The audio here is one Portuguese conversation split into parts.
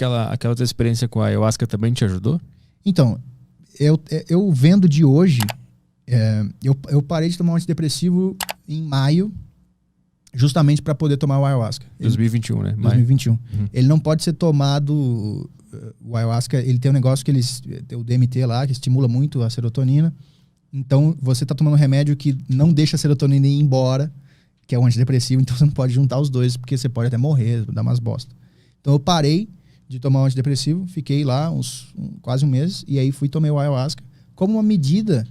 aquela tua experiência com a ayahuasca também te ajudou? Então, eu vendo de hoje, eu parei de tomar um antidepressivo em maio, justamente para poder tomar o ayahuasca. 2021, né? 2021. Ele não pode ser tomado, o ayahuasca, ele tem um negócio que tem o DMT lá, que estimula muito a serotonina. Então, você tá tomando um remédio que não deixa a serotonina ir embora, que é um antidepressivo, então você não pode juntar os dois, porque você pode até morrer, dar umas bosta. Então, eu parei de tomar um antidepressivo, fiquei lá quase um mês, e aí fui tomei o ayahuasca como uma medida,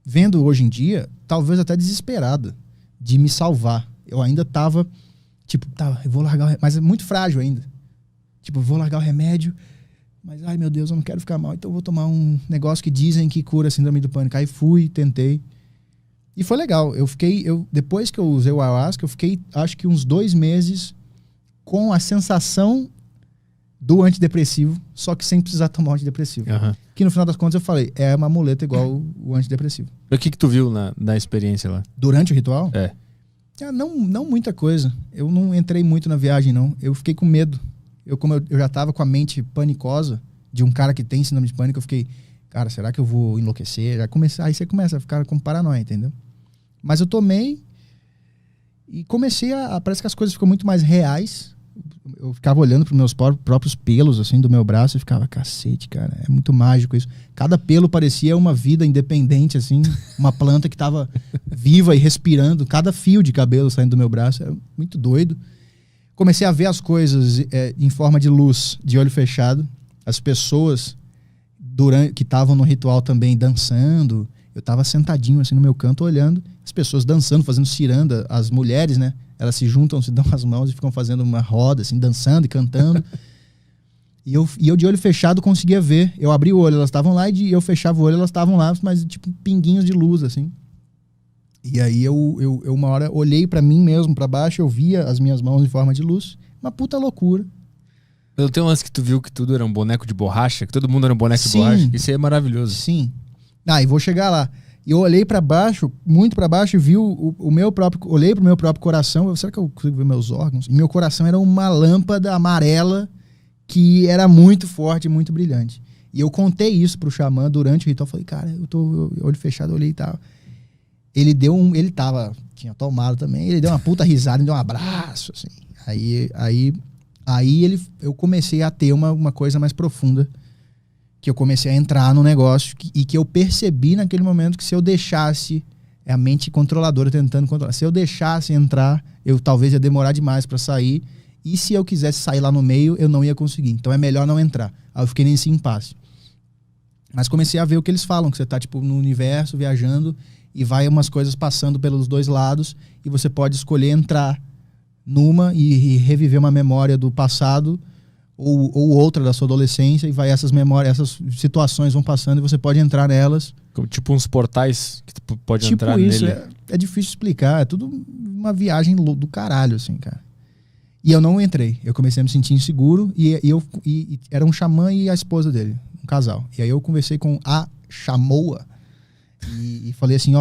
vendo hoje em dia, talvez até desesperada, de me salvar. Eu ainda tava, tipo, eu vou largar o remédio, mas é muito frágil ainda. Tipo, eu vou largar o remédio, mas, ai meu Deus, eu não quero ficar mal, então eu vou tomar um negócio que dizem que cura a síndrome do pânico. Aí fui, tentei. E foi legal. Depois que eu usei o ayahuasca, eu fiquei, acho que uns 2 meses com a sensação do antidepressivo, só que sem precisar tomar o antidepressivo. Que no final das contas eu falei, é uma muleta igual o antidepressivo. O que tu viu na experiência lá? Durante o ritual? Não muita coisa. Eu não entrei muito na viagem, não. Eu fiquei com medo. Como eu já tava com a mente panicosa de um cara que tem síndrome de pânico, eu fiquei, cara, será que eu vou enlouquecer? Aí você começa a ficar com paranoia, entendeu? Mas eu tomei e comecei parece que as coisas ficam muito mais reais. Eu ficava olhando pros meus próprios pelos, assim, do meu braço e ficava, cacete, cara, é muito mágico isso. Cada pelo parecia uma vida independente, assim, uma planta que tava viva e respirando, cada fio de cabelo saindo do meu braço, é muito doido. Comecei a ver as coisas em forma de luz, de olho fechado. As pessoas que estavam no ritual também dançando. Eu tava sentadinho assim no meu canto olhando. As pessoas dançando, fazendo ciranda. As mulheres, né? Elas se juntam, se dão as mãos e ficam fazendo uma roda, assim, dançando e cantando. E eu de olho fechado conseguia ver. Eu abri o olho, elas estavam lá, e eu fechava o olho, elas estavam lá, mas tipo pinguinhos de luz, assim. E aí eu uma hora olhei pra mim mesmo, pra baixo, eu via as minhas mãos em forma de luz. Uma puta loucura. Eu tenho um lance que tu viu que tudo era um boneco de borracha, que todo mundo era um boneco de borracha. Isso aí é maravilhoso. Sim. E vou chegar lá. E eu olhei pra baixo, muito pra baixo, e vi o meu próprio... Olhei pro meu próprio coração. Será que eu consigo ver meus órgãos? E meu coração era uma lâmpada amarela que era muito forte e muito brilhante. E eu contei isso pro xamã durante o ritual. Falei, cara, eu tô olho fechado, olhei e tal. Ele tinha tomado também, ele deu uma puta risada, me deu um abraço, assim. Aí eu comecei a ter uma coisa mais profunda, que eu comecei a entrar no negócio e que eu percebi naquele momento que se eu deixasse, a mente controladora tentando controlar, se eu deixasse entrar, eu talvez ia demorar demais pra sair, e se eu quisesse sair lá no meio, eu não ia conseguir. Então é melhor não entrar. Aí eu fiquei nesse impasse. Mas comecei a ver o que eles falam, que você tá tipo no universo, viajando, e vai umas coisas passando pelos dois lados, e você pode escolher entrar numa e reviver uma memória do passado ou outra da sua adolescência, e vai essas memórias, essas situações vão passando e você pode entrar nelas. Tipo uns portais que tu pode entrar isso, nele. É difícil explicar, é tudo uma viagem do caralho, assim, cara. E eu não entrei, eu comecei a me sentir inseguro, e era um xamã e a esposa dele, um casal. E aí eu conversei com a chamoa, e falei assim,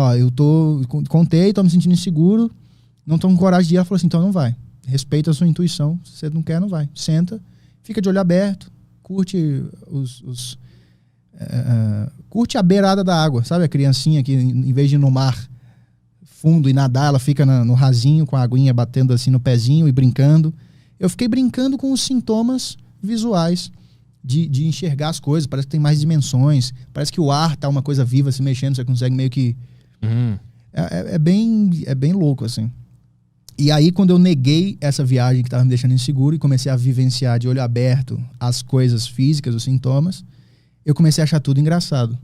contei, tô me sentindo inseguro, não tô com coragem de ir. Ela falou assim, então não vai. Respeita a sua intuição, se você não quer, não vai. Senta, fica de olho aberto, curte curte a beirada da água, sabe? A criancinha que em vez de ir no mar fundo e nadar, ela fica no rasinho com a aguinha batendo assim no pezinho e brincando. Eu fiquei brincando com os sintomas visuais de enxergar as coisas. Parece que tem mais dimensões. Parece que o ar tá uma coisa viva se mexendo. Você consegue meio que... É bem louco, assim. E aí, quando eu neguei essa viagem que tava me deixando inseguro e comecei a vivenciar de olho aberto as coisas físicas, os sintomas, eu comecei a achar tudo engraçado.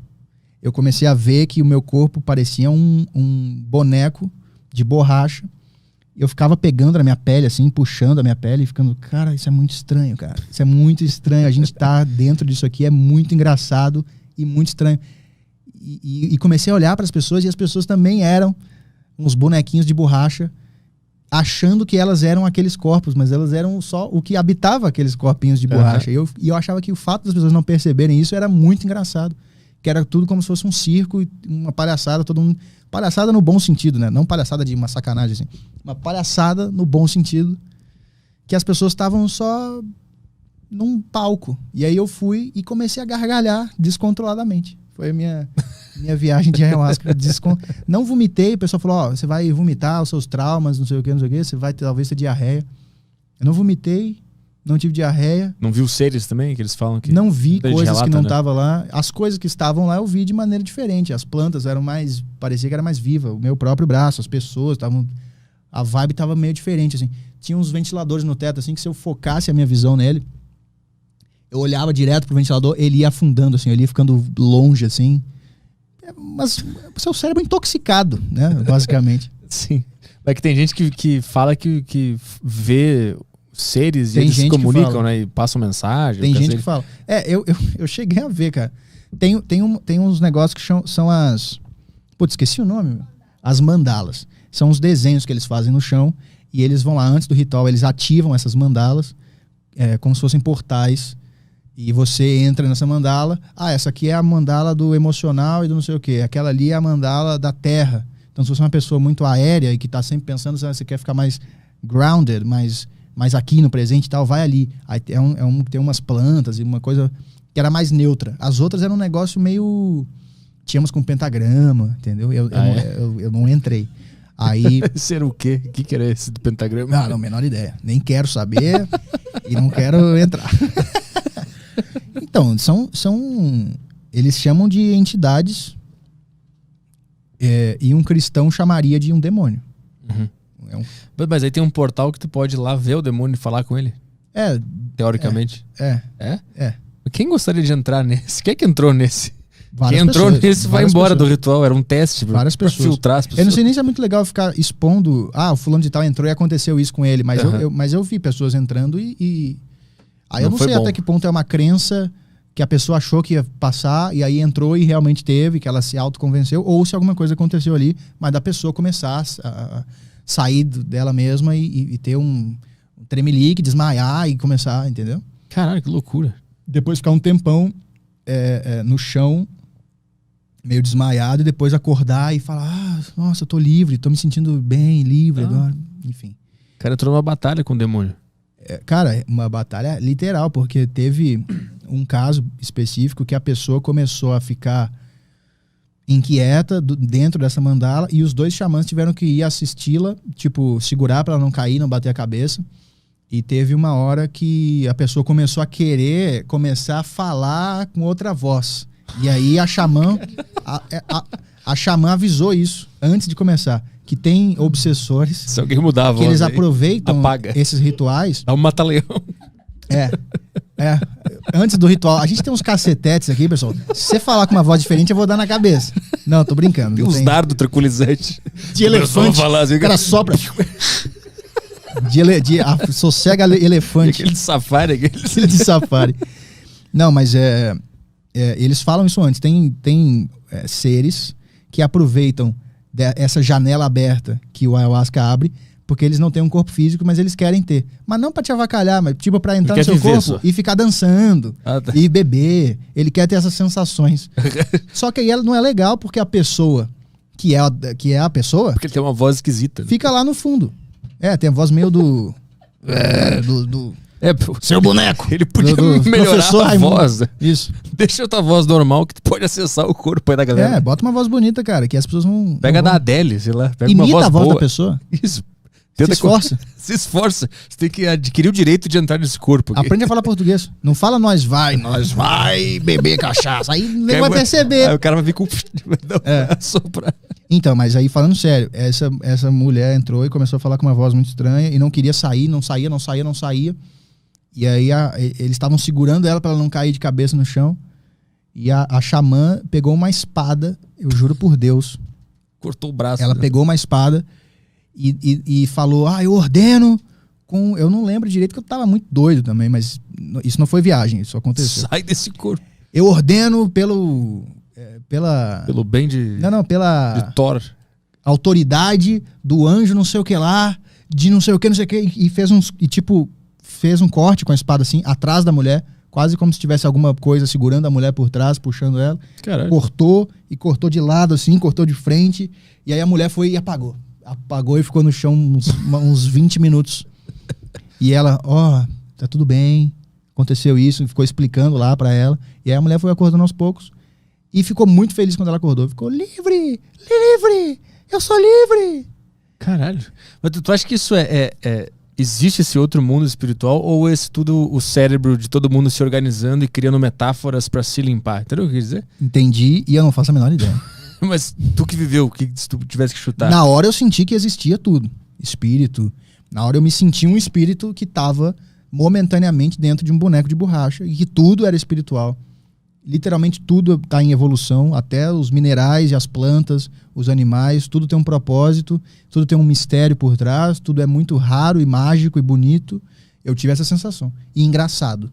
Eu comecei a ver que o meu corpo parecia um boneco de borracha. Eu ficava pegando na minha pele, assim, puxando a minha pele e ficando, cara, isso é muito estranho, cara. Isso é muito estranho. A gente tá dentro disso aqui, é muito engraçado e muito estranho. E comecei a olhar para as pessoas, e as pessoas também eram uns bonequinhos de borracha, achando que elas eram aqueles corpos, mas elas eram só o que habitava aqueles corpinhos de borracha. E eu achava que o fato das pessoas não perceberem isso era muito engraçado. Que era tudo como se fosse um circo, uma palhaçada, todo mundo... Palhaçada no bom sentido, né? Não palhaçada de uma sacanagem, assim. Uma palhaçada no bom sentido, que as pessoas estavam só num palco. E aí eu fui e comecei a gargalhar descontroladamente. Foi a minha viagem de ayahuasca. Não vomitei, o pessoal falou, ó, você vai vomitar os seus traumas, não sei o que, você vai talvez ter diarreia. Eu não vomitei, não tive diarreia. Não viu seres também, que eles falam que... Não vi coisas relata, que não né? estavam lá. As coisas que estavam lá eu vi de maneira diferente. As plantas eram mais... Parecia que era mais viva. O meu próprio braço, as pessoas estavam... A vibe estava meio diferente, assim. Tinha uns ventiladores no teto, assim, que se eu focasse a minha visão nele, eu olhava direto pro ventilador, ele ia afundando, assim, ele ia ficando longe, assim. Mas o seu cérebro intoxicado, né, basicamente. Sim. Mas que tem gente que fala que vê seres Tem e eles se gente que comunicam, fala. né? E passam mensagem. Tem gente cacete. que fala. Eu cheguei a ver, cara. Tem uns negócios que são as... Putz, esqueci o nome. Meu. As mandalas. São os desenhos que eles fazem no chão e eles vão lá, antes do ritual, eles ativam essas mandalas como se fossem portais. E você entra nessa mandala. Ah, essa aqui é a mandala do emocional e do não sei o quê. Aquela ali é a mandala da terra. Então, se você é uma pessoa muito aérea e que está sempre pensando, você quer ficar mais grounded, mais aqui no presente e tal, vai ali. Aí tem umas plantas e uma coisa que era mais neutra. As outras eram um negócio meio... Tínhamos com pentagrama, entendeu? Eu não entrei. Aí... Ser o quê? O que era esse do pentagrama? Não, menor ideia. Nem quero saber e não quero entrar. Então, eles chamam de entidades e um cristão chamaria de um demônio. Uhum. Mas aí tem um portal que tu pode ir lá ver o demônio e falar com ele? Teoricamente. É? Quem gostaria de entrar nesse? Quem é que entrou nesse? Várias Quem entrou pessoas, nesse vai várias embora pessoas. do ritual. Era um teste Várias pra pessoas. filtrar as pessoas. Eu não sei nem se é muito legal ficar expondo. Ah, o fulano de tal entrou e aconteceu isso com ele. Mas, mas eu vi pessoas entrando e... Aí eu não sei até que ponto é uma crença que a pessoa achou que ia passar e aí entrou e realmente teve, que ela se autoconvenceu, ou se alguma coisa aconteceu ali, mas da pessoa começar a sair dela mesma e ter um tremelique, desmaiar e começar, entendeu? Caralho, que loucura. Depois ficar um tempão no chão, meio desmaiado, e depois acordar e falar, nossa, eu tô livre, tô me sentindo bem, livre agora, enfim. O cara entrou numa batalha com o demônio. Cara, uma batalha literal, porque teve um caso específico que a pessoa começou a ficar inquieta dentro dessa mandala e os dois xamãs tiveram que ir assisti-la, tipo, segurar pra ela não cair, não bater a cabeça. E teve uma hora que a pessoa começou a querer começar a falar com outra voz. E aí a xamã avisou isso antes de começar. Que tem obsessores. Se alguém mudar a voz, que eles aí, aproveitam apaga. esses rituais. Dá um mata-leão. Antes do ritual. A gente tem uns cacetetes aqui, pessoal. Se você falar com uma voz diferente, eu vou dar na cabeça. Não, tô brincando. Tem uns dardos tranquilizantes. De elefante. Falar assim, o cara sopra. Sossega elefante. Aquele de safari. Aquele de safari. Não, mas eles falam isso antes. Tem seres que aproveitam essa janela aberta que o ayahuasca abre, porque eles não têm um corpo físico, mas eles querem ter. Mas não pra te avacalhar, mas tipo pra entrar no seu corpo só. e ficar dançando Tá. e beber. Ele quer ter essas sensações. Só que aí ela não é legal porque a pessoa, que é a pessoa, Porque ele tem uma voz esquisita. fica lá no fundo. Tem a voz meio do seu boneco. Ele podia do melhorar professor a Raimundo. voz. Isso. Deixa outra voz normal que tu pode acessar o corpo aí da galera. Bota uma voz bonita, cara, que as pessoas não... Pega não da vão... Adele, sei lá. Pega Imita uma voz a voz boa. da pessoa. Isso. Se esforça. Se esforça. Você tem que adquirir o direito de entrar nesse corpo aqui. Aprende a falar português. Não fala nós vai beber cachaça. Aí ninguém vai perceber. Aí o cara vai vir com... soprar. Então, mas aí falando sério, essa mulher entrou e começou a falar com uma voz muito estranha e não queria sair, não saía. E aí eles estavam segurando ela pra ela não cair de cabeça no chão. E a xamã pegou uma espada, eu juro por Deus. Cortou o braço. Ela pegou uma espada e falou, eu ordeno com... Eu não lembro direito, porque eu tava muito doido também, mas isso não foi viagem, isso aconteceu. Sai desse corpo. Eu ordeno pelo bem de... Não, pela... De Thor. Autoridade do anjo não sei o que lá, de não sei o que, e fez um corte com a espada assim, atrás da mulher, quase como se tivesse alguma coisa segurando a mulher por trás, puxando ela. Caralho. Cortou de lado assim, cortou de frente, e aí a mulher foi e apagou. Apagou e ficou no chão uns 20 minutos. E ela, tá tudo bem, aconteceu isso, ficou explicando lá pra ela. E aí a mulher foi acordando aos poucos e ficou muito feliz quando ela acordou. Ficou livre, livre, eu sou livre. Caralho. Mas tu acha que isso existe esse outro mundo espiritual ou esse tudo o cérebro de todo mundo se organizando e criando metáforas pra se limpar? Entendeu o que eu quis dizer? Entendi e eu não faço a menor ideia. Mas tu que viveu, o que se tu tivesse que chutar? Na hora eu senti que existia tudo. Espírito. Na hora eu me senti um espírito que estava momentaneamente dentro de um boneco de borracha e que tudo era espiritual. Literalmente tudo está em evolução, até os minerais e as plantas, os animais, tudo tem um propósito, tudo tem um mistério por trás, tudo é muito raro e mágico e bonito. Eu tive essa sensação. E engraçado.